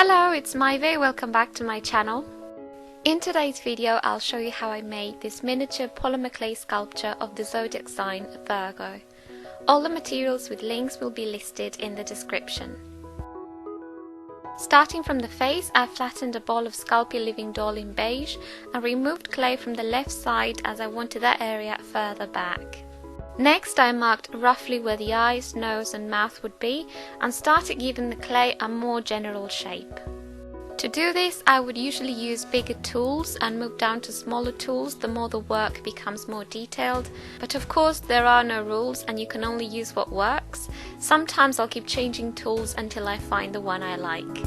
Hello, it's Maive, welcome back to my channel. In today's video I'll show you how I made this miniature polymer clay sculpture of the zodiac sign Virgo. All the materials with links will be listed in the description. Starting from the face, I flattened a ball of Sculpt Your Living Doll in beige and removed clay from the left side as I wanted that area further back. Next, I marked roughly where the eyes, nose and mouth would be and started giving the clay a more general shape. To do this, I would usually use bigger tools and move down to smaller tools the more the work becomes more detailed. But of course, there are no rules and you can only use what works. Sometimes I'll keep changing tools until I find the one I like.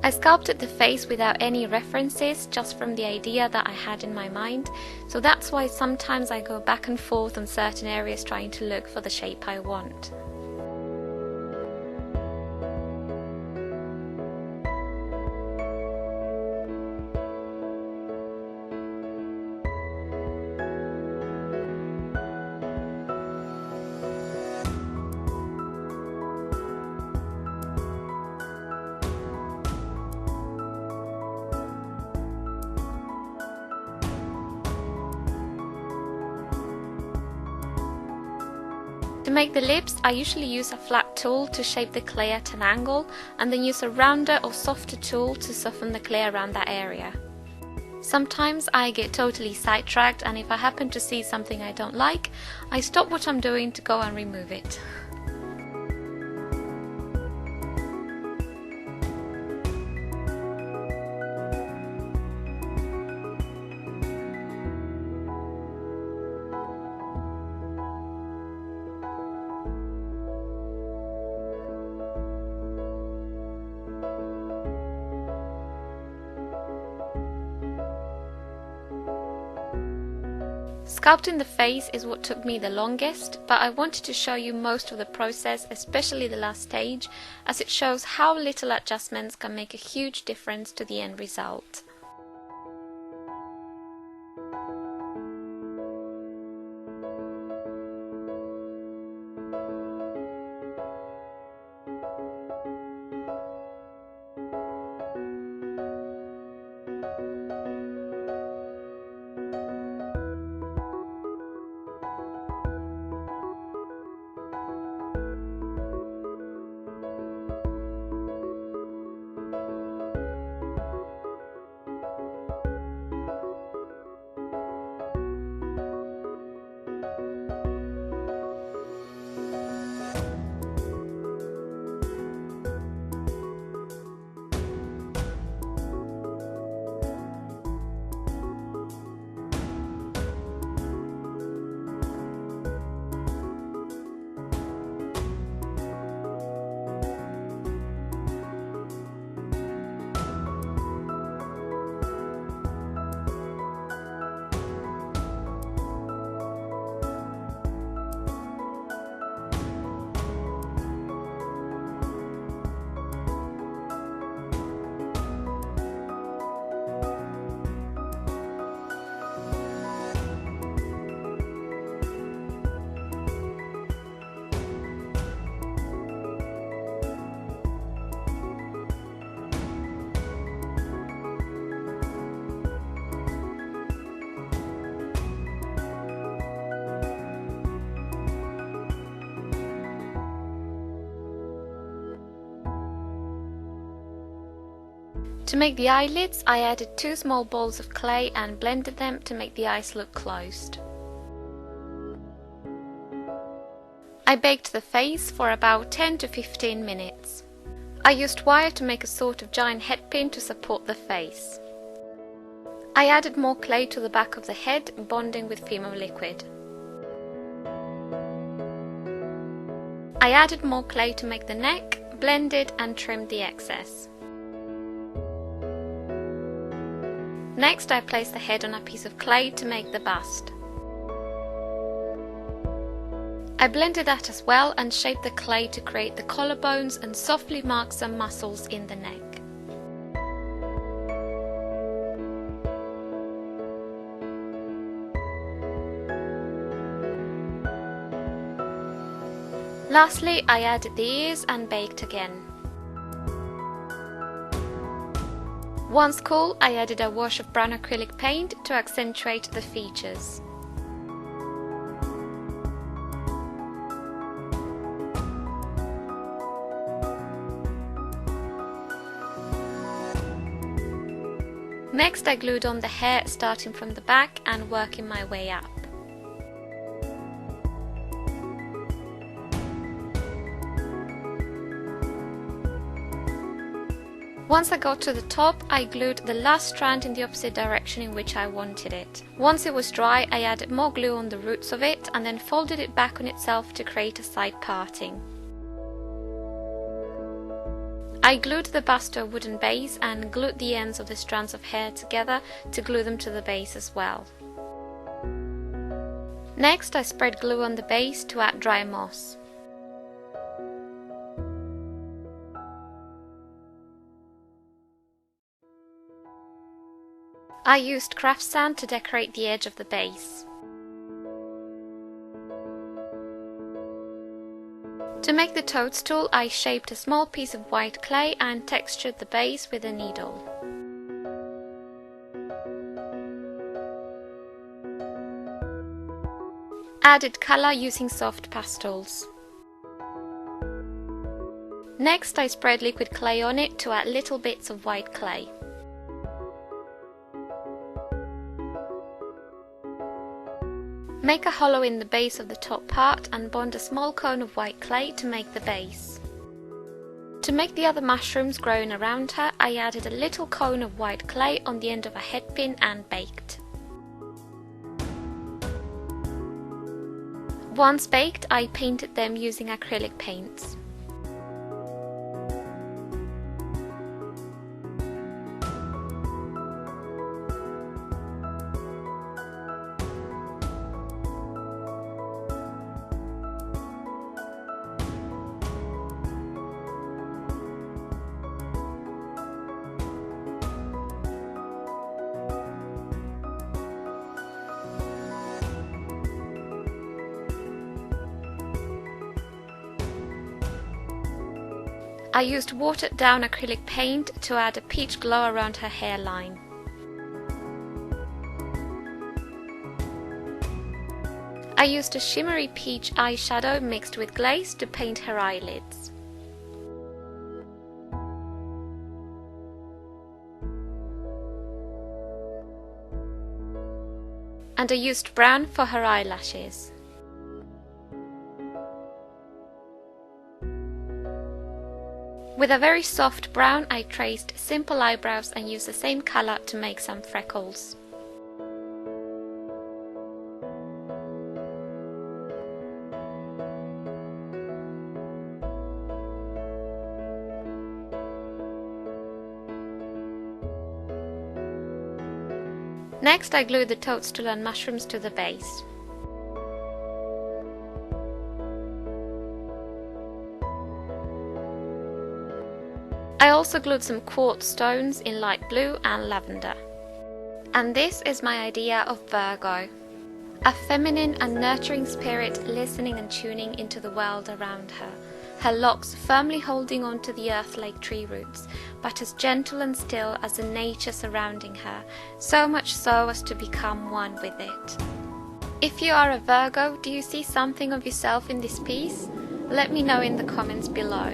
I sculpted the face without any references, just from the idea that I had in my mind, so that's why sometimes I go back and forth on certain areas trying to look for the shape I want. To make the lips, I usually use a flat tool to shape the clay at an angle and then use a rounder or softer tool to soften the clay around that area. Sometimes I get totally sidetracked and if I happen to see something I don't like, I stop what I'm doing to go and remove it. Sculpting the face is what took me the longest, but I wanted to show you most of the process, especially the last stage, as it shows how little adjustments can make a huge difference to the end result. To make the eyelids, I added 2 small balls of clay and blended them to make the eyes look closed. I baked the face for about 10 to 15 minutes. I used wire to make a sort of giant headpin to support the face. I added more clay to the back of the head, bonding with Fimo liquid. I added more clay to make the neck, blended and trimmed the excess. Next, I placed the head on a piece of clay to make the bust. I blended that as well and shaped the clay to create the collarbones and softly mark some muscles in the neck. Lastly, I added the ears and baked again. Once cool, I added a wash of brown acrylic paint to accentuate the features. Next, I glued on the hair starting from the back and working my way up. Once I got to the top, I glued the last strand in the opposite direction in which I wanted it. Once it was dry, I added more glue on the roots of it and then folded it back on itself to create a side parting. I glued the bust to a wooden base and glued the ends of the strands of hair together to glue them to the base as well. Next, I spread glue on the base to add dry moss. I used craft sand to decorate the edge of the base. To make the toadstool, I shaped a small piece of white clay and textured the base with a needle. Added color using soft pastels. Next, I spread liquid clay on it to add little bits of white clay. Make a hollow in the base of the top part and bond a small cone of white clay to make the base. To make the other mushrooms growing around her, I added a little cone of white clay on the end of a headpin and baked. Once baked, I painted them using acrylic paints. I used watered down acrylic paint to add a peach glow around her hairline. I used a shimmery peach eyeshadow mixed with glaze to paint her eyelids. And I used brown for her eyelashes. With a very soft brown, I traced simple eyebrows and used the same color to make some freckles. Next, I glued the toadstool and mushrooms to the base. I also glued some quartz stones in light blue and lavender. And this is my idea of Virgo. A feminine and nurturing spirit listening and tuning into the world around her. Her locks firmly holding onto the earth like tree roots, but as gentle and still as the nature surrounding her, so much so as to become one with it. If you are a Virgo, do you see something of yourself in this piece? Let me know in the comments below.